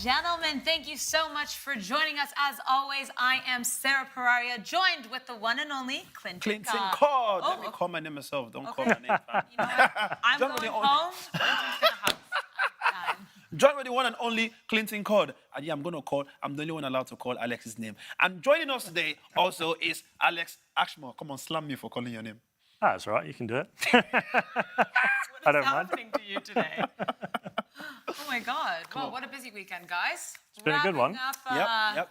gentlemen, thank you so much for joining us. As always, I am Sarah Pararia, joined with the one and only Clinton Card. Let me call my name myself. Don't call my name, fam. You know what? I'm going home. Clinton's going to house. Join with the one and only Clinton Card. And yeah, I'm the only one allowed to call Alex's name. And joining us today also is Alex Ashmore. Come on, slam me for calling your name. Ah, that's all right, you can do it. What is happening to you today? Oh my God. Well, what a busy weekend, guys. It's been a good one.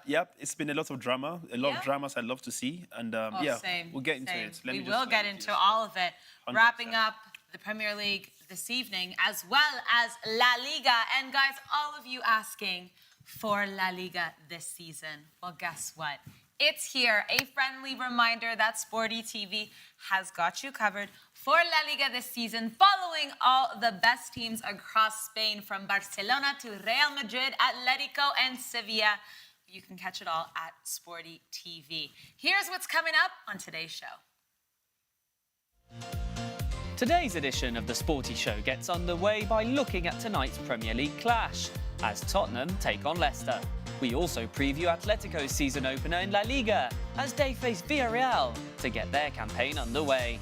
Yep. It's been a lot of drama. A lot of dramas I'd love to see. And same, we'll get into it. We will get into all of it. 100%. Wrapping up the Premier League this evening, as well as La Liga. And guys, all of you asking for La Liga this season. Well, guess what? It's here. A friendly reminder that Sporty TV has got you covered for La Liga this season, following all the best teams across Spain, from Barcelona to Real Madrid, Atletico, and Sevilla. You can catch it all at Sporty TV. Here's what's coming up on today's show. Today's edition of the Sporty Show gets underway by looking at tonight's Premier League clash, as Tottenham take on Leicester. We also preview Atletico's season opener in La Liga, as they face Villarreal to get their campaign underway.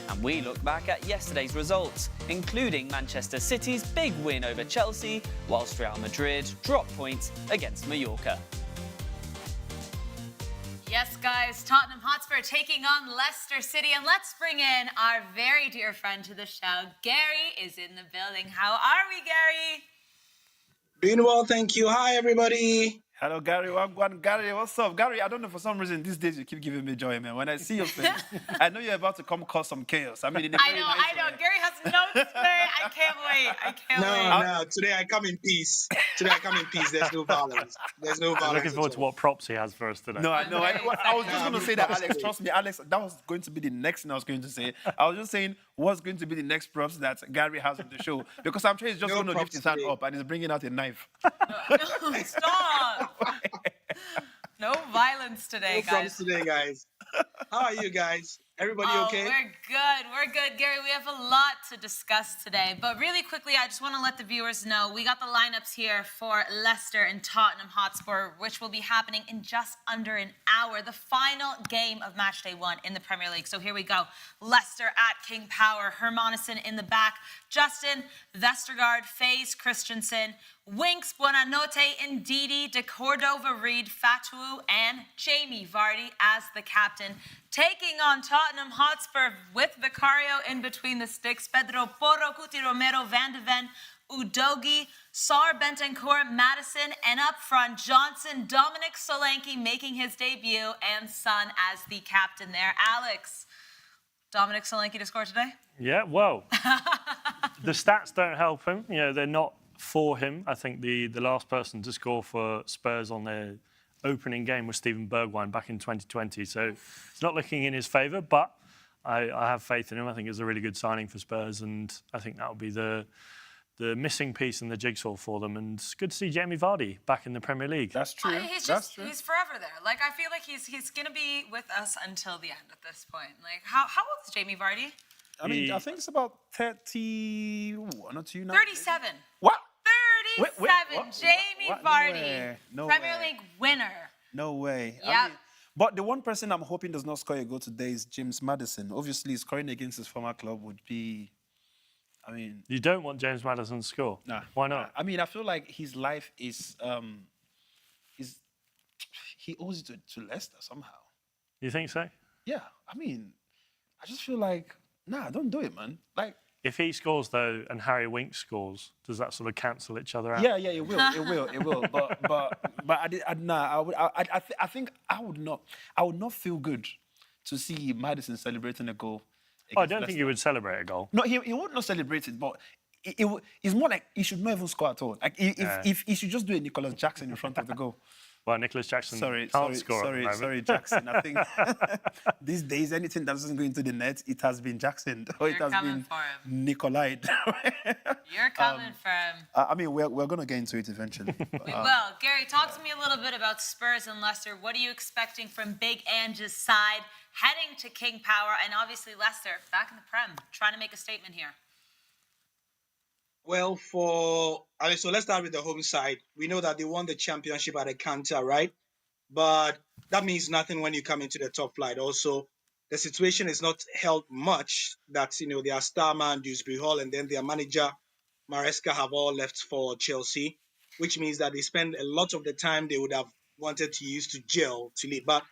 And we look back at yesterday's results, including Manchester City's big win over Chelsea, whilst Real Madrid dropped points against Mallorca. Yes, guys, Tottenham Hotspur taking on Leicester City. And let's bring in our very dear friend to the show. Gary is in the building. How are we, Gary? Doing well, thank you. Hi, everybody. Hello, Gary. Gary, what's up? Gary, I don't know, for some reason, these days you keep giving me joy, man. When I see your face, I know you're about to come cause some chaos. I mean, in a very nice I know. way. Gary has notes today. I can't wait. No. Today I come in peace. There's no violence. I'm looking forward to what props he has for us today. No, I was just going to say that, Alex. Trust me, Alex, that was going to be the next thing I was going to say. I was just saying what's going to be the next props that Gary has on the show. Because I'm sure he's just going to lift his hand up and he's bringing out a knife. No, stop. No violence today, guys. No props today, guys. How are you guys? Everybody okay? We're good. Gary, we have a lot to discuss today. But really quickly, I just want to let the viewers know, we got the lineups here for Leicester and Tottenham Hotspur, which will be happening in just under an hour. The final game of Matchday 1 in the Premier League. So here we go. Leicester at King Power. Hermanesen in the back. Justin, Vestergaard, Faze, Christensen, Winks, Buonanotte, Ndidi, De Cordova, Reed, Fatou, and Jamie Vardy as the captain. Taking on Tottenham Hotspur with Vicario in between the sticks, Pedro Porro, Cuti Romero, Van de Ven, Udogi, Sar, Bentancur, Madison, and up front, Johnson, Dominic Solanke making his debut, and Son as the captain there. Alex, Dominic Solanke to score today? Yeah, well, the stats don't help him. You know, they're not for him. I think the last person to score for Spurs on their opening game was Steven Bergwijn back in 2020. So it's not looking in his favour, but I have faith in him. I think it's a really good signing for Spurs, and I think that will be the missing piece in the jigsaw for them. And it's good to see Jamie Vardy back in the Premier League. That's true. He's forever there. Like, I feel like he's going to be with us until the end at this point. Like, how old is Jamie Vardy? I mean, I think it's about 31 or 2 now. 37. What? 37. What? Jamie Vardy. No Premier way. League winner. No way. Yep. I mean, but the one person I'm hoping does not score a goal today is James Maddison. Obviously, scoring against his former club would be, I mean... You don't want James Maddison to score? Nah. Why not? I mean, I feel like his life is he owes it to Leicester somehow. You think so? Yeah. I mean, I just feel like, nah, don't do it, man. Like... If he scores, though, and Harry Winks scores, does that sort of cancel each other out? Yeah, it will. I think I would not feel good to see Maddison celebrating a goal. I don't think he would celebrate a goal. No, he would not celebrate it, but it's more like he should not even score at all. Like if he should just do a Nicholas Jackson in front of the goal. Well, Nicholas Jackson can't score at the moment. Sorry, Jackson. I think these days, anything that doesn't go into the net, it has been Jackson. Or it has been Nicolai. You're coming for him. I mean, we're going to get into it eventually. We will. Gary, talk to me a little bit about Spurs and Leicester. What are you expecting from Big Ange's side heading to King Power? And obviously Leicester back in the Prem, trying to make a statement here. Well, so let's start with the home side. We know that they won the championship at a canter, right? But that means nothing when you come into the top flight. Also, the situation is not held much that, their star man, Dewsbury Hall, and then their manager, Maresca, have all left for Chelsea, which means that they spend a lot of the time they would have wanted to use to gel to leave. But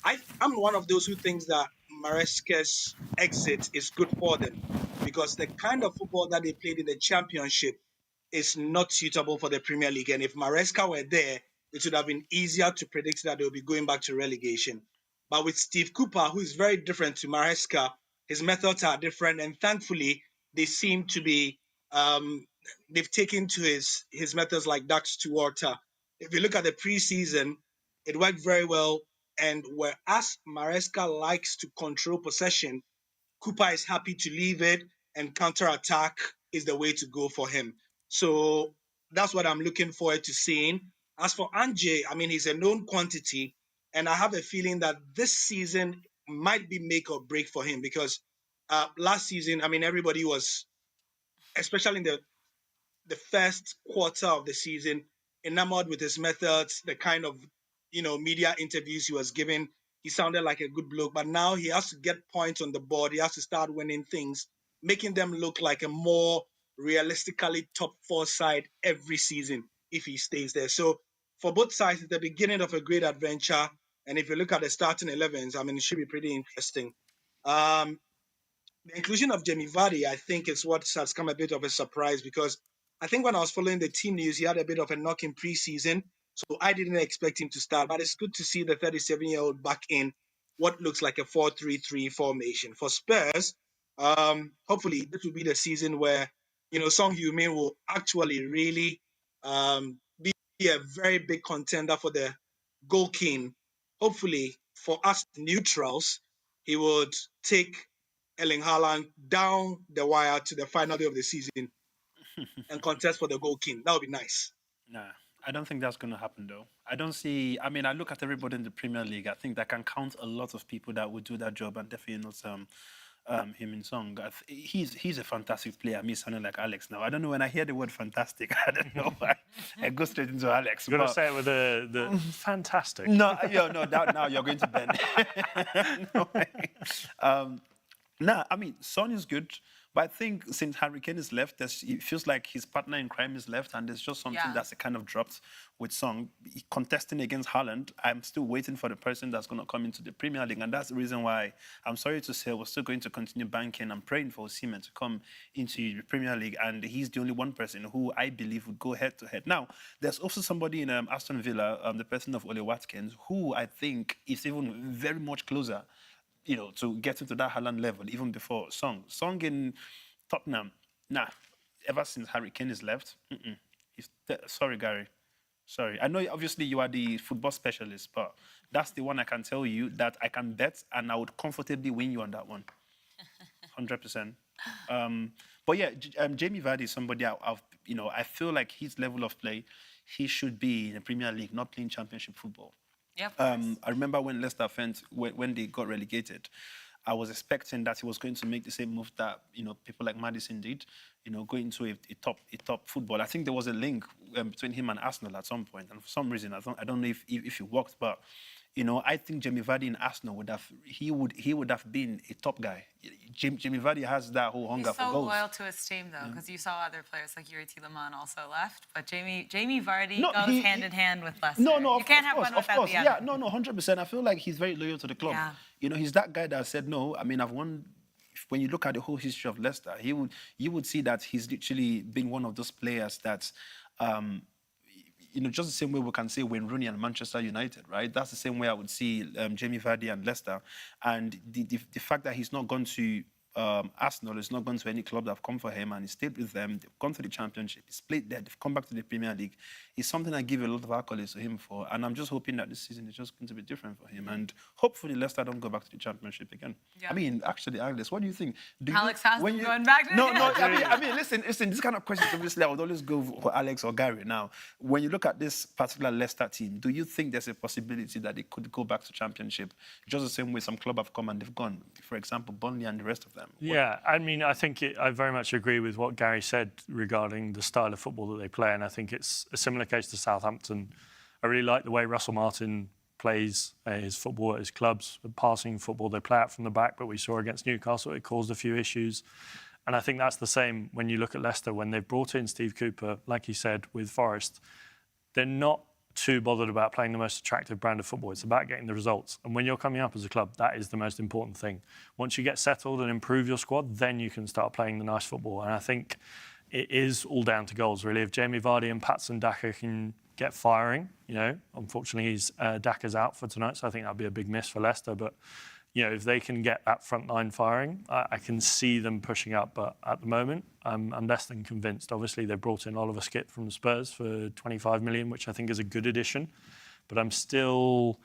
I'm one of those who thinks that Maresca's exit is good for them because the kind of football that they played in the championship is not suitable for the Premier League. And if Maresca were there, it would have been easier to predict that they'll be going back to relegation. But with Steve Cooper, who is very different to Maresca, his methods are different. And thankfully, they seem to be, they've taken to his methods like ducks to water. If you look at the preseason, it worked very well. And whereas Maresca likes to control possession, Cooper is happy to leave it, and counter-attack is the way to go for him. So that's what I'm looking forward to seeing. As for Ange, I mean, he's a known quantity, and I have a feeling that this season might be make or break for him because last season, I mean, everybody was, especially in the first quarter of the season, enamored with his methods, the kind of media interviews he was giving. He sounded like a good bloke, but now he has to get points on the board. He has to start winning things, making them look like a more realistically top four side every season if he stays there. So for both sides, it's the beginning of a great adventure. And if you look at the starting 11s, I mean, it should be pretty interesting. The inclusion of Jamie Vardy, I think, is what has come a bit of a surprise because I think when I was following the team news, he had a bit of a knock in preseason. So I didn't expect him to start. But it's good to see the 37-year-old back in what looks like a 4-3-3 formation. For Spurs, hopefully this will be the season where, Son Heung-min will actually really be a very big contender for the goal king. Hopefully, for us neutrals, he would take Erling Haaland down the wire to the final day of the season and contest for the goal king. That would be nice. Nah, I don't think that's going to happen, though. I don't see. I mean, I look at everybody in the Premier League. I think I can count a lot of people that would do that job, and definitely not him in song. He's a fantastic player. Me sounding like Alex now. I don't know when I hear the word fantastic. I don't know why. I go straight into Alex. You're going to say it with the fantastic. No, no. Now you're going to bend. No way. I mean, Son is good, but I think since Harry Kane is left, it feels like his partner in crime is left, and there's just something that's a kind of dropped with Son. Contesting against Haaland, I'm still waiting for the person that's going to come into the Premier League, and that's the reason why I'm sorry to say we're still going to continue banking and praying for Osimhen to come into the Premier League, and he's the only one person who I believe would go head-to-head. Now, there's also somebody in Aston Villa, the person of Ole Watkins, who I think is even very much closer to get into that Haaland level, even before Song. Song in Tottenham, ever since Harry Kane is left, sorry, Gary. Sorry. I know, obviously, you are the football specialist, but that's the one I can tell you that I can bet, and I would comfortably win you on that one. 100%. But yeah, Jamie Vardy is somebody I feel like his level of play, he should be in the Premier League, not playing Championship football. Yep. I remember when Leicester fans, when they got relegated, I was expecting that he was going to make the same move that people like Maddison did, go into a top football. I think there was a link between him and Arsenal at some point, and for some reason I don't know if it worked, but I think Jamie Vardy in Arsenal would have been a top guy. Jamie Vardy has that whole hunger for goals. He's so loyal to his team, though, because you saw other players like Yuri Tielemans also left, but Jamie Vardy goes hand in hand with Leicester. No, you can't have one without the other. Yeah, no, 100%. I feel like he's very loyal to the club. Yeah. He's that guy that said no. I mean, I've won. When you look at the whole history of Leicester, you would see that he's literally been one of those players that. Just the same way we can say Wayne Rooney and Manchester United, right? That's the same way I would see Jamie Vardy and Leicester. And the fact that he's not gone to Arsenal, he's not gone to any club that have come for him, and he stayed with them, they've gone to the Championship, he's played there, they've come back to the Premier League, is something I give a lot of accolades to him for. And I'm just hoping that this season is just going to be different for him. And hopefully Leicester don't go back to the Championship again. Yeah. I mean, actually, Alex, what do you think? Alex has them going back to No, I mean, listen, this kind of questions, obviously, I would always go for Alex or Gary. Now, when you look at this particular Leicester team, do you think there's a possibility that they could go back to Championship just the same way some club have come and they've gone? For example, Burnley and the rest of them. them. Yeah, I mean, I very much agree with what Gary said regarding the style of football that they play, and I think it's a similar case to Southampton. I really like the way Russell Martin plays his football at his clubs, the passing football. They play out from the back, but we saw against Newcastle it caused a few issues. And I think that's the same when you look at Leicester. When they've brought in Steve Cooper, like you said, with Forest, they're not too bothered about playing the most attractive brand of football. It's about getting the results. And when you're coming up as a club, that is the most important thing. Once you get settled and improve your squad, then you can start playing the nice football. And I think it is all down to goals, really. If Jamie Vardy and Patson Daka can get firing, unfortunately, Daka's out for tonight, so I think that'll be a big miss for Leicester. But, if they can get that front line firing, I can see them pushing up. But at the moment, I'm less than convinced. Obviously, they brought in Oliver Skipp from Spurs for 25 million, which I think is a good addition. But I'm still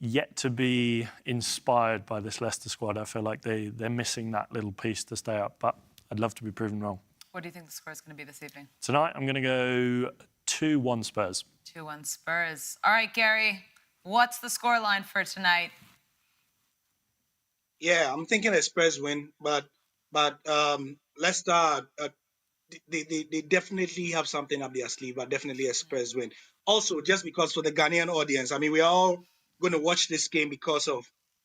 yet to be inspired by this Leicester squad. I feel like they're missing that little piece to stay up. But I'd love to be proven wrong. What do you think the score is going to be this evening? Tonight, I'm going to go 2-1 Spurs. 2-1 Spurs. All right, Gary, what's the scoreline for tonight? Yeah, I'm thinking a Spurs win, but Leicester, they definitely have something up their sleeve, but definitely a Spurs win. Also, just because for the Ghanaian audience, I mean, we're all going to watch this game because of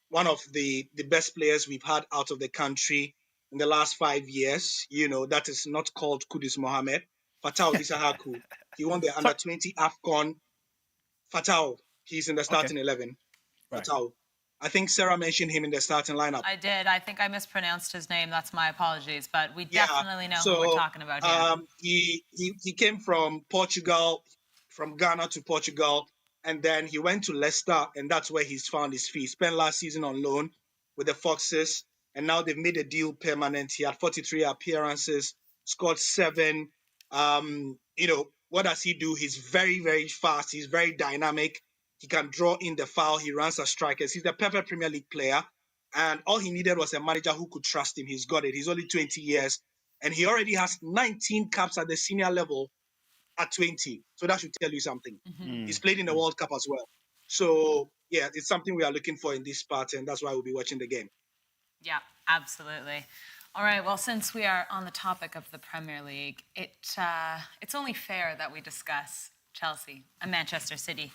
one of the best players we've had out of the country in the last 5 years. That is not called Kudus Mohammed. Fatau Isahaku. He won the under-20 AFCON. Fatau, he's in the starting 11. Right. Fatau. I think Sarah mentioned him in the starting lineup. I did. I think I mispronounced his name. That's my apologies. But we definitely know who we're talking about here. He came from Portugal, from Ghana to Portugal, and then he went to Leicester, and that's where he's found his feet. He spent last season on loan with the Foxes, and now they've made a deal permanent. He had 43 appearances, scored 7. What does he do? He's very, very fast. He's very dynamic. He can draw in the foul. He runs as strikers. He's the perfect Premier League player. And all he needed was a manager who could trust him. He's got it. He's only 20 years. And he already has 19 caps at the senior level at 20. So that should tell you something. Mm-hmm. He's played in the World Cup as well. So, yeah, it's something we are looking for in this part. And that's why we'll be watching the game. Yeah, absolutely. All right, well, since we are on the topic of the Premier League, it's only fair that we discuss Chelsea and Manchester City.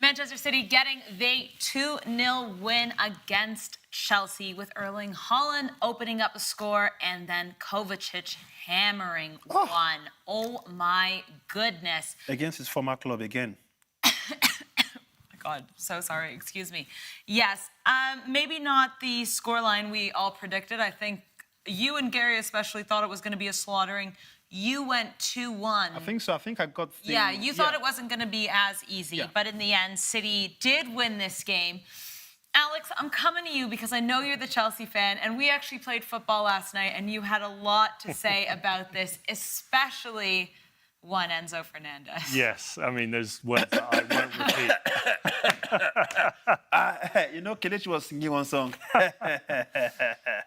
Manchester City getting the 2-0 win against Chelsea with Erling Haaland opening up the score and then Kovacic hammering one. Oh, my goodness. Against his former club again. My God, so sorry. Excuse me. Yes, maybe not the scoreline we all predicted. I think you and Gary especially thought it was going to be a slaughtering. You went 2-1. I think so. I think I got... Yeah, you thought it wasn't going to be as easy. Yeah. But in the end, City did win this game. Alex, I'm coming to you because I know you're the Chelsea fan, and we actually played football last night, and you had a lot to say about this, especially one Enzo Fernandez. Yes, I mean, there's words that I won't repeat. Kelechi was singing one song.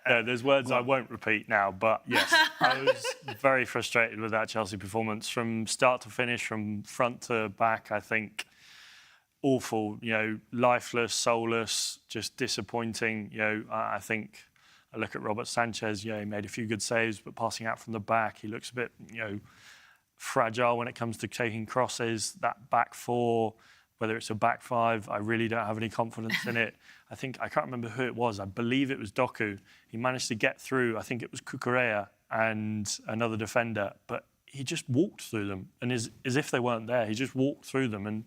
No, there's words I won't repeat now, but yes, I was very frustrated with that Chelsea performance from start to finish, from front to back. I think awful, lifeless, soulless, just disappointing. I think I look at Robert Sanchez. He made a few good saves, but passing out from the back, he looks a bit, fragile when it comes to taking crosses. That back four, whether it's a back five, I really don't have any confidence in it. I can't remember who it was. I believe it was Doku. He managed to get through. I think it was Cucurella and another defender, but he just walked through them, and as if they weren't there. He just walked through them, and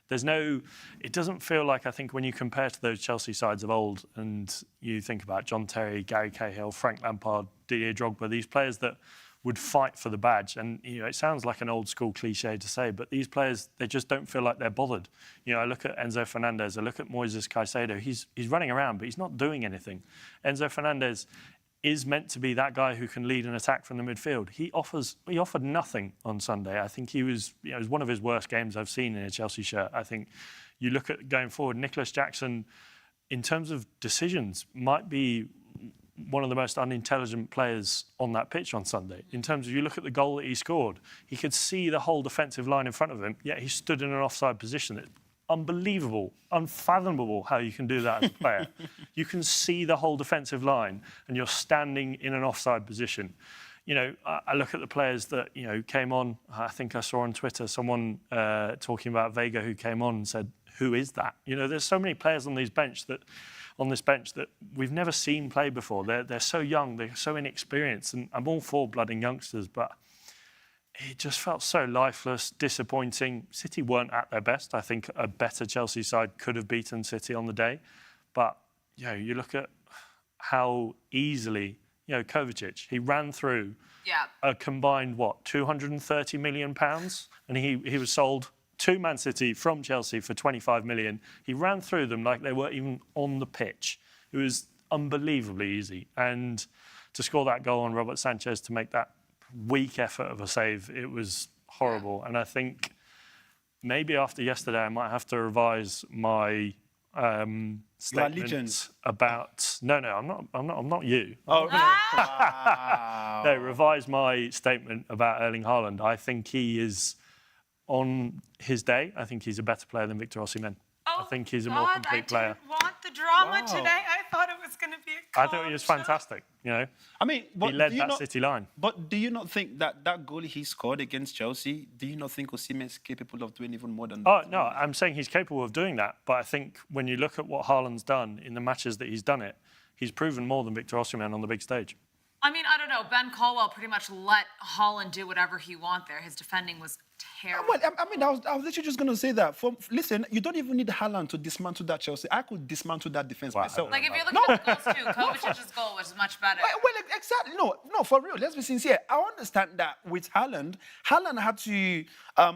it doesn't feel like, I think when you compare to those Chelsea sides of old, and you think about John Terry, Gary Cahill, Frank Lampard, Didier Drogba, these players that would fight for the badge. And, it sounds like an old school cliche to say, but these players, they just don't feel like they're bothered. I look at Enzo Fernandez, I look at Moises Caicedo. He's running around, but he's not doing anything. Enzo Fernandez is meant to be that guy who can lead an attack from the midfield. He offered nothing on Sunday. I think it was one of his worst games I've seen in a Chelsea shirt. I think you look at going forward, Nicholas Jackson, in terms of decisions, might be one of the most unintelligent players on that pitch on Sunday. In terms of, you look at the goal that he scored, he could see the whole defensive line in front of him, yet he stood in an offside position. unbelievable, unfathomable how you can do that as a player. You can see the whole defensive line and you're standing in an offside position. You know, I look at the players that, you know, came on. I think I saw on Twitter someone talking about Vega who came on and said, who is that? You know, there's so many players on this bench that we've never seen play before. They're so young, they're so inexperienced, and I'm all for blooding youngsters, but it just felt so lifeless, disappointing. City weren't at their best. I think a better Chelsea side could have beaten City on the day. But, you know, you look at how easily, you know, Kovacic, he ran through a combined, £230 million? And he was sold to Man City from Chelsea for 25 million. He ran through them like they weren't even on the pitch. It was unbelievably easy. And to score that goal on Robert Sanchez, to make that weak effort of a save, it was horrible. And I think maybe after yesterday I might have to revise my statement about I'm not you. Oh, really? Wow. No, revise my statement about Erling Haaland. I think he is on his day. I think he's a better player than Victor Osimhen. I think he's a more complete player. I didn't want the drama today. I thought it was going to be a I thought he was fantastic, you know. I mean, he led that City line. But do you not think that goal he scored against Chelsea, do you not think Osimhen is capable of doing even more than that? Oh, no, I'm saying he's capable of doing that. But I think when you look at what Haaland's done in the matches that he's done it, he's proven more than Victor Osimhen on the big stage. I mean, I don't know. Ben Colwell pretty much let Haaland do whatever he wanted there. His defending was terrible. Well, I mean, I was literally just going to say that. Listen, you don't even need Haaland to dismantle that Chelsea. I could dismantle that defense myself. Like, if you look at the goals too, Kovacic's goal was much better. Well, exactly. No, for real. Let's be sincere. I understand that with Haaland had to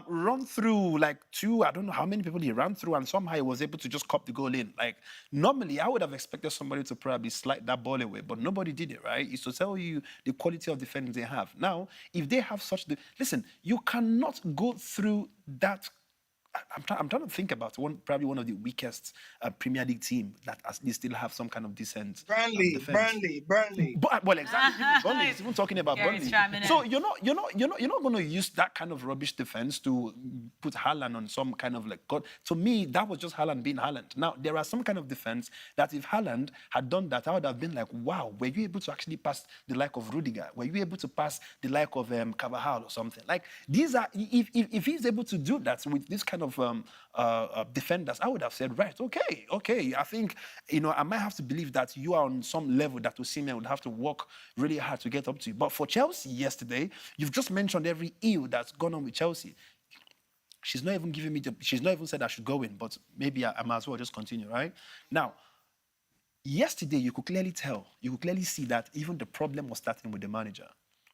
run through like I don't know how many people he ran through, and somehow he was able to just cop the goal in. Like, normally, I would have expected somebody to probably slide that ball away, but nobody did it, right? It's to tell you the quality of defending they have. Now, if they have listen, you cannot go through that. I'm trying to think about probably one of the weakest Premier League team that they still have some kind of decent Burnley. Well, exactly. Burnley is even talking about Gary's Burnley. So you're not going to use that kind of rubbish defense to put Haaland on some kind of like God. To me, that was just Haaland being Haaland. Now there are some kind of defense that if Haaland had done that, I would have been like, wow, were you able to actually pass the like of Rudiger? Were you able to pass the like of Carvajal or something? Like these are if he's able to do that with this kind of defenders, I would have said, right, okay. I think, I might have to believe that you are on some level that Osimhen would have to work really hard to get up to. But for Chelsea yesterday, you've just mentioned every ill that's gone on with Chelsea. She's not even giving me she's not even said I should go in, but maybe I might as well just continue, right? Now, yesterday, you could clearly see that even the problem was starting with the manager.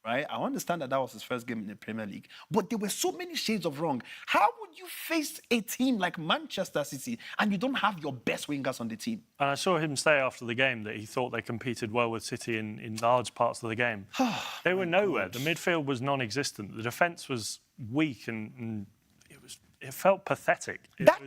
Right? I understand that was his first game in the Premier League, but there were so many shades of wrong. How would you face a team like Manchester City and you don't have your best wingers on the team? And I saw him say after the game that he thought they competed well with City in large parts of the game. They were nowhere. The midfield was non-existent. The defence was weak and it felt pathetic. That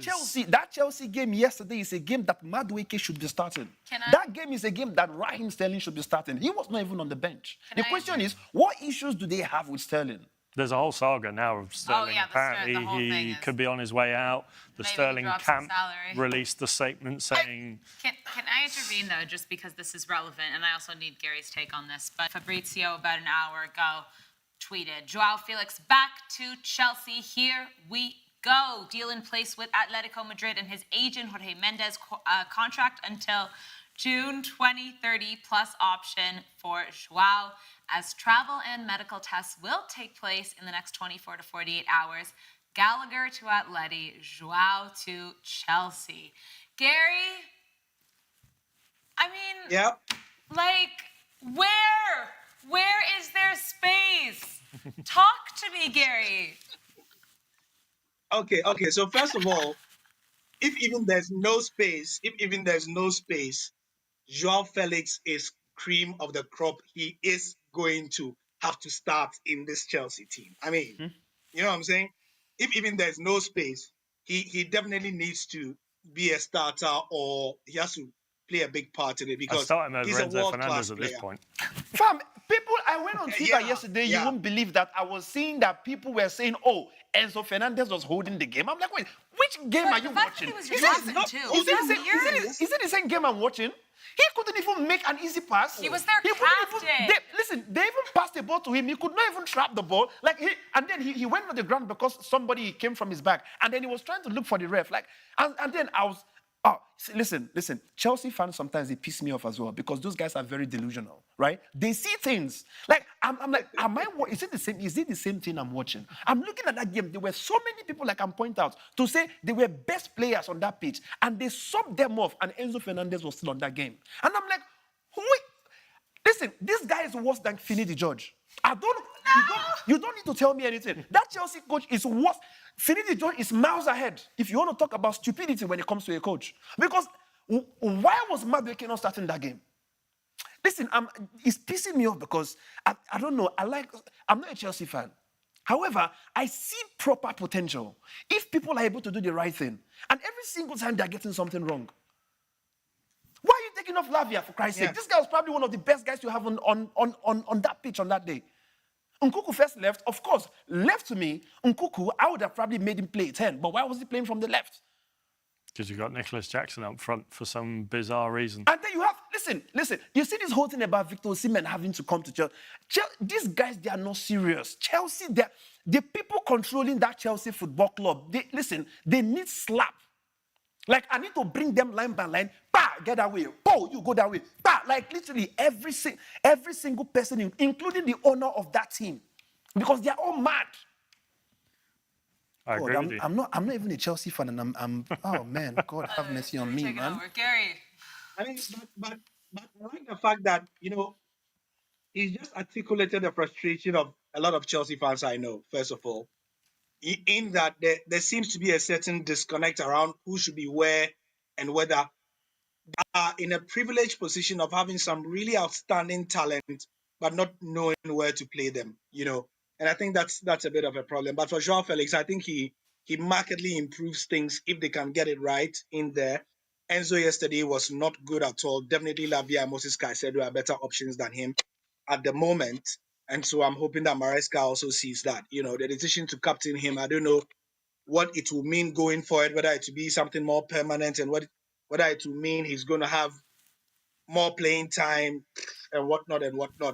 Chelsea game yesterday is a game that Madueke should be starting. That game is a game that Raheem Sterling should be starting. He was not even on the bench. The question is, what issues do they have with Sterling? There's a whole saga now of Sterling. Apparently, he could be on his way out. The Sterling camp released the statement saying... Can I intervene, though, just because this is relevant, and I also need Gary's take on this, but Fabrizio, about an hour ago, tweeted, Joao Felix back to Chelsea, here we go. Deal in place with Atletico Madrid and his agent, Jorge Mendes, contract until June 2030, plus option for Joao, as travel and medical tests will take place in the next 24 to 48 hours. Gallagher to Atleti, Joao to Chelsea. Gary, I mean, like, where is there space? Talk to me, Gary. Okay. So first of all, if even there's no space, Joao Felix is cream of the crop. He is going to have to start in this Chelsea team. I mean, you know what I'm saying? If even there's no space, he definitely needs to be a starter, or he has to play a big part in it, because I start him over he's a Enzo world-class Fernandez at player. this point. Fam, people, I went on Twitter yesterday, you won't believe that I was seeing that people were saying, oh, Enzo Fernandez was holding the game. I'm like, wait, which game are you watching? Is it the same game I'm watching? He couldn't even make an easy pass. He was their captain. They even passed the ball to him. He could not even trap the ball. And then he went on the ground because somebody came from his back. And then he was trying to look for the ref. And then I was, listen. Chelsea fans sometimes they piss me off as well because those guys are very delusional, right? They see things. I'm like, is it the same thing I'm watching? I'm looking at that game. There were so many people, like I'm pointing out, to say they were best players on that pitch. And they subbed them off and Enzo Fernandez was still on that game. And I'm like, wait. Listen, this guy is worse than Finidi George. You don't need to tell me anything. That Chelsea coach is worse. Finidi George is miles ahead if you want to talk about stupidity when it comes to a coach. Because why was Madueke not starting that game? Listen, it's pissing me off because I don't know. I'm not a Chelsea fan. However, I see proper potential if people are able to do the right thing. And every single time they're getting something wrong. Why are you taking off Lavia, for Christ's sake? This guy was probably one of the best guys you have on that pitch on that day. Nkuku first left, of course. Left to me, Nkuku, I would have probably made him play 10. But why was he playing from the left? Because you got Nicholas Jackson up front for some bizarre reason. And then you have, listen. You see this whole thing about Victor Osimhen having to come to Chelsea. These guys, they are not serious. Chelsea, the people controlling that Chelsea football club, they need slap. Like, I need to bring them line by line. Bah, get that way. Oh, you go that way. Bah, like literally every single person, including the owner of that team. Because they are all mad. I agree with you. I'm not even a Chelsea fan, and I'm oh man, God have mercy on me, man. Over. Gary. I mean, but I like the fact that, he's just articulated the frustration of a lot of Chelsea fans I know, first of all. In that there seems to be a certain disconnect around who should be where and whether they are in a privileged position of having some really outstanding talent, but not knowing where to play them, And I think that's a bit of a problem. But for Joao Felix, I think he markedly improves things if they can get it right in there. Enzo yesterday was not good at all. Definitely Lavia and Moses Caicedo are better options than him at the moment. And so I'm hoping that Maresca also sees that. The decision to captain him, I don't know what it will mean going forward, whether it will be something more permanent and whether it will mean he's going to have more playing time and whatnot.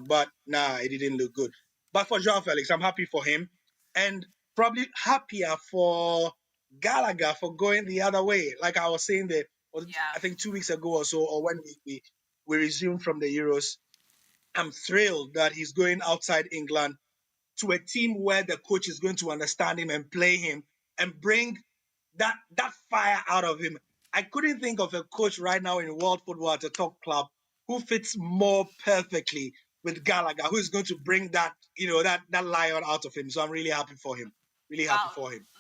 But nah, it didn't look good. But for Joao Felix, I'm happy for him and probably happier for Gallagher for going the other way. Like I was saying I think 2 weeks ago or so, or when we resumed from the Euros, I'm thrilled that he's going outside England to a team where the coach is going to understand him and play him and bring that fire out of him. I couldn't think of a coach right now in world football at a top club who fits more perfectly with Gallagher, who is going to bring that, that lion out of him. So I'm really happy for him.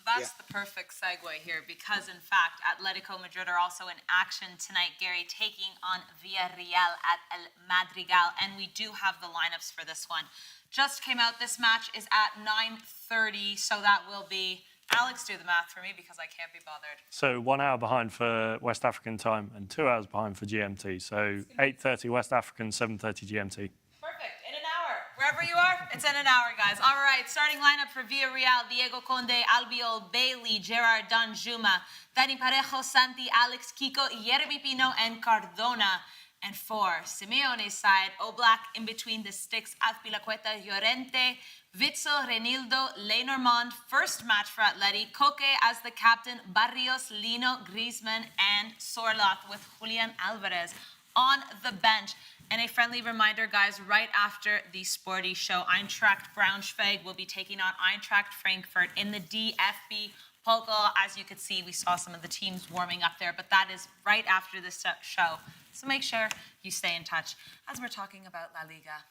That's the perfect segue here because, in fact, Atletico Madrid are also in action tonight, Gary, taking on Villarreal at El Madrigal, and we do have the lineups for this one. Just came out. This match is at 9:30, so that will be... Alex, do the math for me because I can't be bothered. So 1 hour behind for West African time and 2 hours behind for GMT. So 8:30 West African, 7:30 GMT. Perfect. In an hour. Wherever you are, it's in an hour, guys. All right, starting lineup for Villarreal: Diego Conde, Albiol, Bailey, Gerard Danjuma, Dani Parejo, Santi, Alex, Kiko, Yeremy Pino, and Cardona. And for Simeone's side, Oblak in between the sticks, Azpilicueta, Llorente, Witsel, Renildo, Lenormand, first match for Atleti, Koke as the captain, Barrios, Lino, Griezmann, and Sorloth with Julian Alvarez on the bench. And a friendly reminder, guys, right after the Sporty Show, Eintracht Braunschweig will be taking on Eintracht Frankfurt in the DFB Pokal. As you could see, we saw some of the teams warming up there, but that is right after this show. So make sure you stay in touch as we're talking about La Liga.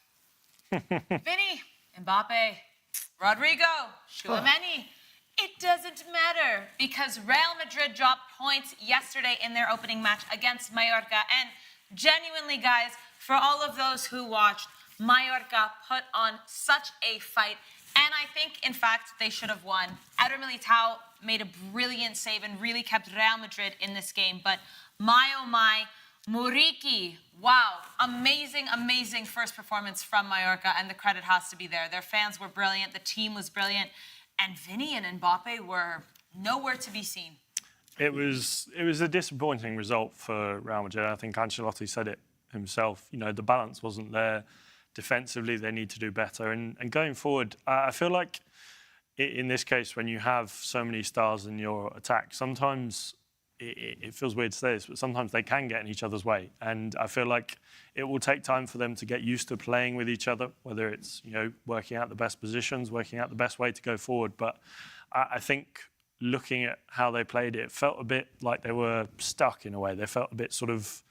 Vinny, Mbappe, Rodrigo, Tchouaméni. It doesn't matter because Real Madrid dropped points yesterday in their opening match against Mallorca. And genuinely, guys, for all of those who watched, Mallorca put on such a fight. And I think, in fact, they should have won. Eder Militao made a brilliant save and really kept Real Madrid in this game. But my, oh my, Muriqi, wow, amazing first performance from Mallorca, and the credit has to be there. Their fans were brilliant, the team was brilliant, and Vinny and Mbappe were nowhere to be seen. It was a disappointing result for Real Madrid. I think Ancelotti said it himself. You know, the balance wasn't there. Defensively, they need to do better. And going forward, I feel like in this case, when you have so many stars in your attack, sometimes it feels weird to say this, but sometimes they can get in each other's way. And I feel like it will take time for them to get used to playing with each other, whether it's, you know, working out the best positions, working out the best way to go forward. But I think looking at how they played it felt a bit like they were stuck in a way. They felt a bit sort of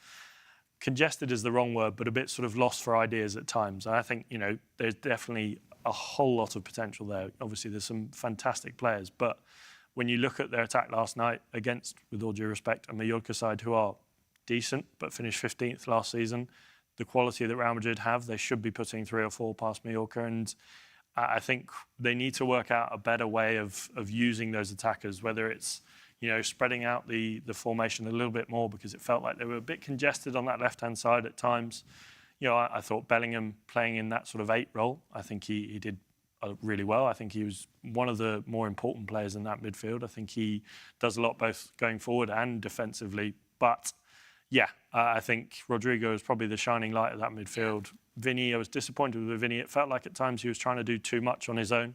congested is the wrong word, but a bit sort of lost for ideas at times. And I think, you know, there's definitely a whole lot of potential there. Obviously, there's some fantastic players, but when you look at their attack last night against, with all due respect, a Mallorca side who are decent but finished 15th last season, the quality that Real Madrid have, they should be putting 3 or 4 past Mallorca. And I think they need to work out a better way of using those attackers, whether it's, you know, spreading out the formation a little bit more, because it felt like they were a bit congested on that left-hand side at times. You know, I thought Bellingham playing in that sort of 8 role, I think he did really well. I think he was one of the more important players in that midfield. I think he does a lot both going forward and defensively. But yeah, I think Rodrigo is probably the shining light of that midfield. Vinny, I was disappointed with Vinny. It felt like at times he was trying to do too much on his own.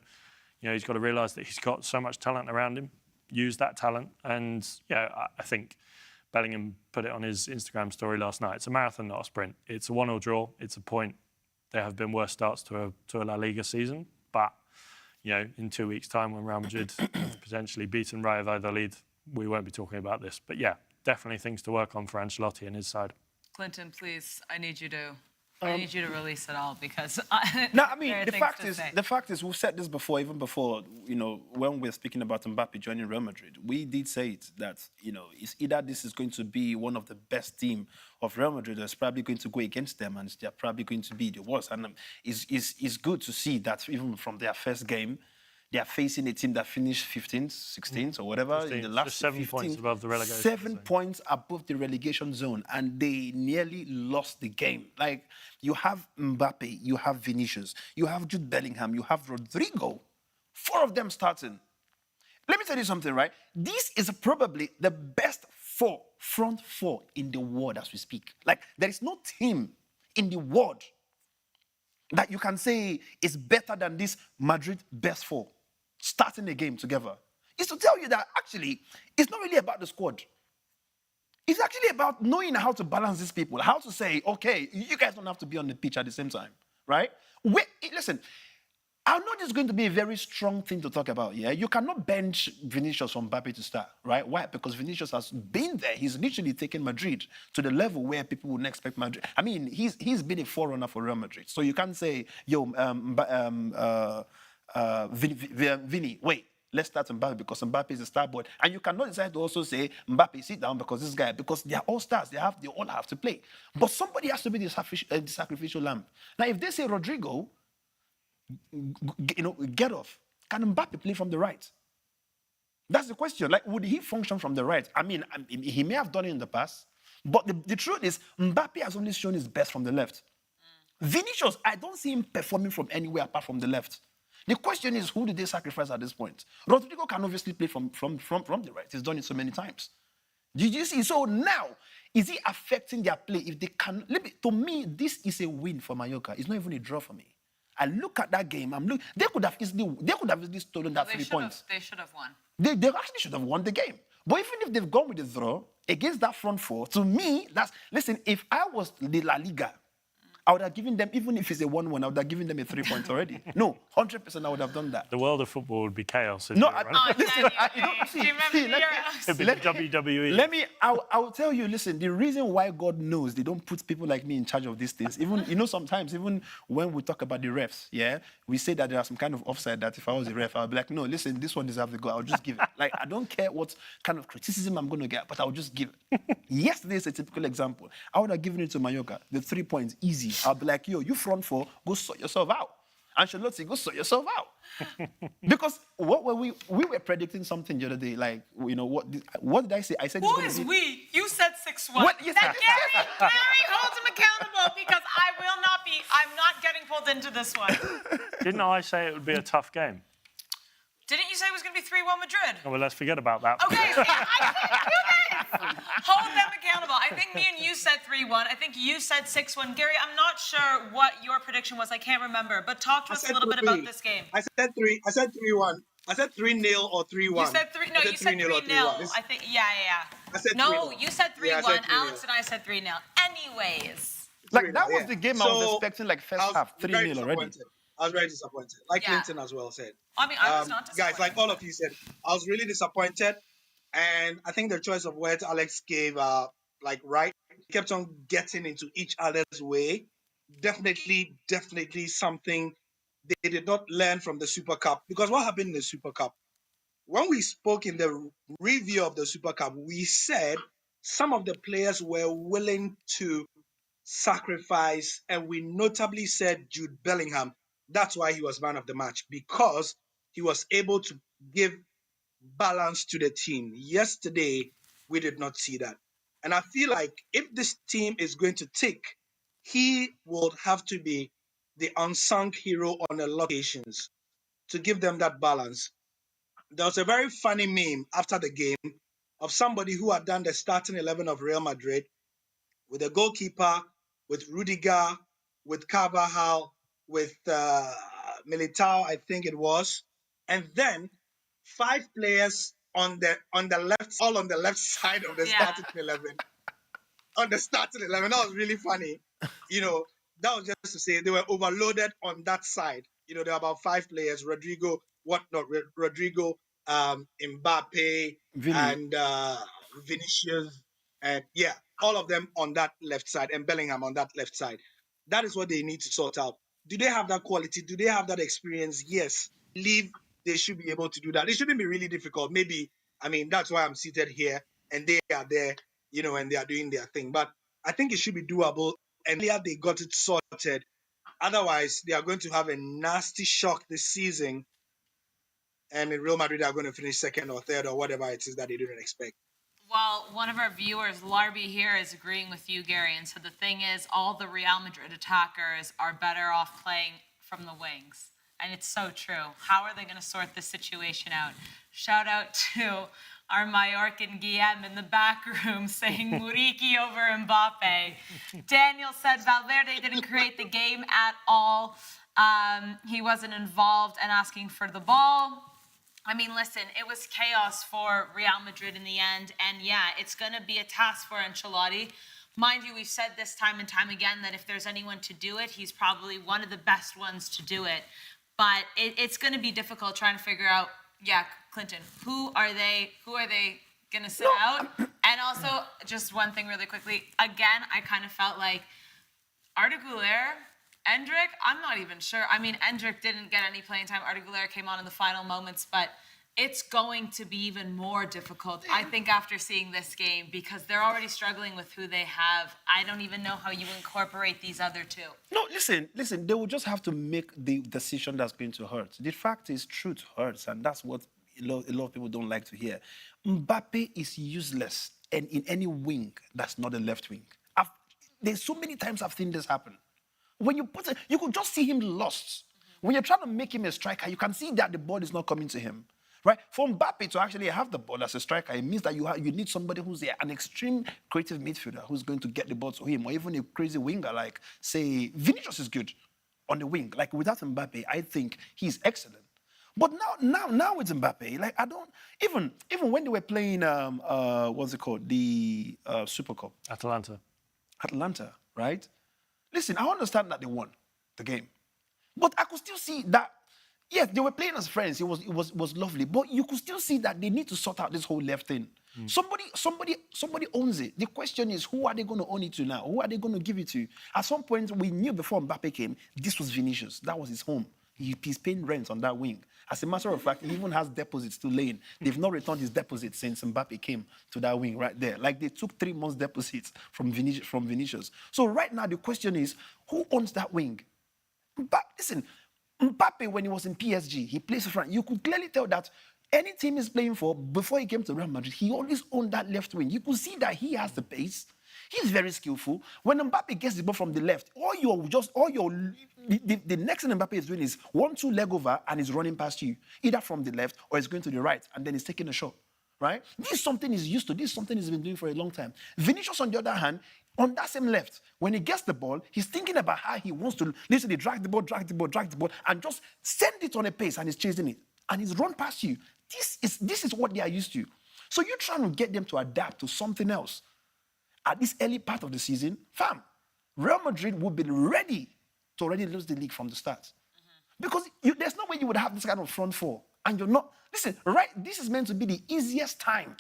You know, he's got to realise that he's got so much talent around him. Use that talent. And yeah, I think Bellingham put it on his Instagram story last night. It's a marathon, not a sprint. It's a 1-1 draw. It's a point. There have been worse starts to a La Liga season. But, you know, in 2 weeks' time, when Real Madrid have potentially beaten Rayo Vallecano, we won't be talking about this. But yeah, definitely things to work on for Ancelotti and his side. Clinton, please, I need you to release it all, because no, I mean, the fact is, we've said this before, even before, you know, when we're speaking about Mbappe joining Real Madrid, we did say it, that, you know, it's either this is going to be one of the best team of Real Madrid, or it's probably going to go against them, and they're probably going to be the worst. And it's good to see that even from their first game, they are facing a team that finished 15th, 16th, or whatever. 15th. In the last Just 7 15, points above the relegation 7 zone. points above the relegation zone, and they nearly lost the game. Like, you have Mbappe, you have Vinicius, you have Jude Bellingham, you have Rodrigo. 4 of them starting. Let me tell you something, right? This is probably the best front four in the world as we speak. Like, there is no team in the world that you can say is better than this Madrid best 4 starting a game together. It's to tell you that actually it's not really about the squad. It's actually about knowing how to balance these people, how to say, okay, you guys don't have to be on the pitch at the same time, right? Listen, I know this is going to be a very strong thing to talk about, yeah? You cannot bench Vinicius from Mbappe to start, right? Why? Because Vinicius has been there. He's literally taken Madrid to the level where people wouldn't expect Madrid. I mean, he's been a forerunner for Real Madrid. So you can't say, Vinny, wait, let's start Mbappe because Mbappe is a star boy. And you cannot decide to also say, Mbappe, sit down because this guy, because they are all stars. They all have to play. But somebody has to be the sacrificial lamb. Now, if they say Rodrigo, you know, get off, can Mbappe play from the right? That's the question. Like, would he function from the right? I mean, he may have done it in the past, but the truth is, Mbappe has only shown his best from the left. Vinicius, I don't see him performing from anywhere apart from the left. The question is, who did they sacrifice at this point? Rodrigo can obviously play from the right. He's done it so many times. Did you see? So now, is it affecting their play? If they can, to me, this is a win for Mallorca. It's not even a draw for me. I look at that game. They could have easily stolen that 3 points. They should have won. They actually should have won the game. But even if they've gone with the draw against that front 4, to me, listen, if I was the La Liga, I would have given them, even if it's a 1-1, I would have given them a 3 points already. No, 100% I would have done that. The world of football would be chaos. No, listen, It'd be WWE. I will tell you, listen, the reason why God knows they don't put people like me in charge of these things, even, you know, sometimes, even when we talk about the refs, yeah, we say that there are some kind of offside that if I was a ref, I'll be like, no, listen, this one deserves to go. I'll just give it. Like, I don't care what kind of criticism I'm going to get, but I'll just give it. Yesterday is a typical example. I would have given it to Mallorca, the 3 points, easy. I'll be like, yo, you front 4, go sort yourself out. Ancelotti, go sort yourself out. Because what were we were predicting something the other day, like, what did I say? I said Who it's going is to be... we? You said 6-1. What? Yes, That yes, Gary holds him accountable because I'm not getting pulled into this one. Didn't I say it would be a tough game? Didn't you say it was going to be 3-1 Madrid? Oh, well, let's forget about that. Okay, I can't do this. Hold them accountable. I think me and you said 3-1. I think you said 6-1. Gary, I'm not sure what your prediction was. I can't remember. But talk to us a little bit about this game. I said 3. I said 3-1. I said 3-0 or 3-1. You said 3. No, you said 3-0. I think. Yeah. I said no, 3-0. you said 3-1. Yeah, I said 3-0. Alex and I said 3-0. Anyways. Like, that was the game I was expecting, like, first half, 3-0 already. I was very disappointed. Like Clinton as well said. I mean, I was not disappointed. Guys, like all of you said, I was really disappointed. And I think the choice of words Alex gave, right, kept on getting into each other's way. Definitely something they did not learn from the Super Cup. Because what happened in the Super Cup? When we spoke in the review of the Super Cup, we said some of the players were willing to sacrifice, and we notably said Jude Bellingham. That's why he was man of the match, because he was able to give balance to the team. Yesterday, we did not see that. And I feel like if this team is going to tick, he will have to be the unsung hero on a lot of occasions to give them that balance. There was a very funny meme after the game of somebody who had done the starting 11 of Real Madrid with a goalkeeper, with Rudiger, with Carvajal, with Militao, I think it was, and then 5 players on the left, all on the left side of the starting 11. On the starting 11, that was really funny. That was just to say they were overloaded on that side. There were about 5 players: Rodrigo, Mbappe, and Vinicius, and all of them on that left side, and Bellingham on that left side. That is what they need to sort out. Do they have that quality? Do they have that experience? Yes. I believe they should be able to do that. It shouldn't be really difficult. Maybe, that's why I'm seated here and they are there, and they are doing their thing. But I think it should be doable. And earlier they got it sorted. Otherwise, they are going to have a nasty shock this season. And in Real Madrid, they are going to finish second or third or whatever it is that they didn't expect. Well, one of our viewers, Larby here, is agreeing with you, Gary. And so the thing is, all the Real Madrid attackers are better off playing from the wings. And it's so true. How are they going to sort this situation out? Shout out to our Mallorcan Guillem in the back room saying Muriqi over Mbappe. Daniel said Valverde didn't create the game at all. He wasn't involved and asking for the ball. Listen, it was chaos for Real Madrid in the end. And it's going to be a task for Ancelotti. Mind you, we've said this time and time again that if there's anyone to do it, he's probably one of the best ones to do it. But it's going to be difficult trying to figure out, Clinton, who are they going to sit out? And also, just one thing really quickly. Again, I kind of felt like Arda Güler, Endrick, I'm not even sure. Endrick didn't get any playing time. Arda Güler came on in the final moments, but it's going to be even more difficult, I think, after seeing this game, because they're already struggling with who they have. I don't even know how you incorporate these other two. No, listen, they will just have to make the decision that's going to hurt. The fact is, truth hurts, and that's what a lot of people don't like to hear. Mbappe is useless, and in any wing, that's not a left wing. There's so many times I've seen this happen. When you put it, you could just see him lost. When you're trying to make him a striker, you can see that the ball is not coming to him. Right? For Mbappe to actually have the ball as a striker, it means that you need somebody who's an extreme creative midfielder who's going to get the ball to him, or even a crazy winger like, say, Vinicius is good on the wing. Like, without Mbappe, I think he's excellent. But now with Mbappe, like, I don't even when they were playing what's it called, the Super Cup, Atlanta, right? Listen, I understand that they won the game, but I could still see that. Yes, they were playing as friends. It was lovely, but you could still see that they need to sort out this whole left thing. Somebody owns it. The question is, who are they going to own it to now? Who are they going to give it to? At some point, we knew before Mbappe came, this was Vinicius. That was his home. He's paying rent on that wing. As a matter of fact, he even has deposits to lay in. They've not returned his deposits since Mbappe came to that wing right there. Like, they took 3 months deposits from Vinicius. So right now, the question is, who owns that wing? But listen, Mbappe, when he was in PSG, he plays front. You could clearly tell that any team he's playing for, before he came to Real Madrid, he always owned that left wing. You could see that he has the pace. He's very skillful. When Mbappe gets the ball from the left, the next thing Mbappe is doing is 1-2 leg over and he's running past you, either from the left or he's going to the right, and then he's taking a shot. Right? This is something he's used to. This is something he's been doing for a long time. Vinicius, on the other hand, on that same left, when he gets the ball, he's thinking about how he wants to literally drag the ball, and just send it on a pace, and he's chasing it. And he's run past you. This is what they are used to. So you're trying to get them to adapt to something else. At this early part of the season, fam, Real Madrid would be ready to already lose the league from the start. Because there's no way you would have this kind of front four. And you're not... Listen, right? This is meant to be the easiest time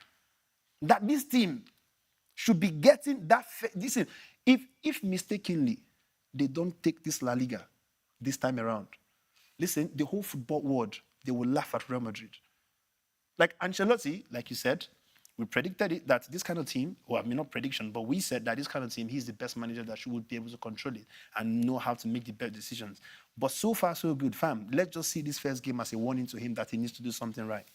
that this team should be getting that... Listen, if mistakenly they don't take this La Liga this time around, listen, the whole football world, they will laugh at Real Madrid. Like Ancelotti, like you said, we predicted it, that this kind of team, well, I mean, not prediction, but we said that this kind of team, he's the best manager that would be able to control it and know how to make the best decisions. But so far, so good, fam. Let's just see this first game as a warning to him that he needs to do something right.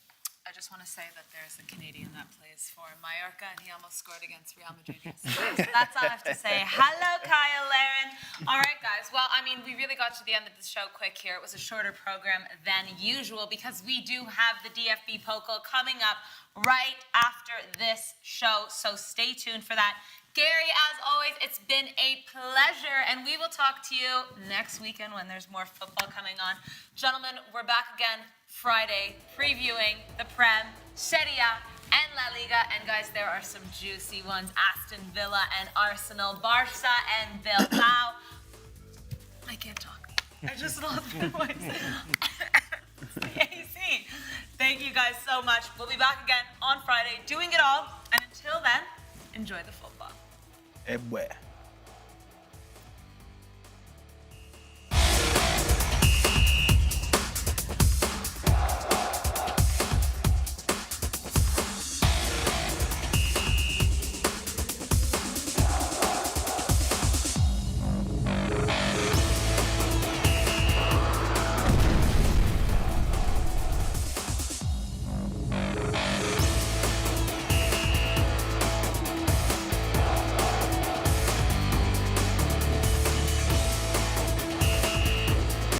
I just want to say that there's a Canadian that plays for Mallorca, and he almost scored against Real Madrid yesterday. So that's all I have to say. Hello, Kyle Laren. All right, guys. Well, I mean, we really got to the end of the show quick here. It was a shorter program than usual because we do have the DFB Pokal coming up right after this show. So stay tuned for that. Gary, as always, it's been a pleasure, and we will talk to you next weekend when there's more football coming on. Gentlemen, we're back again Friday, previewing the Prem, Serie A, and La Liga. And guys, there are some juicy ones. Aston Villa and Arsenal, Barca and Bilbao. I can't talk. I just lost my voice. AC. Thank you guys so much. We'll be back again on Friday, doing it all. And until then, enjoy the football. Everywhere.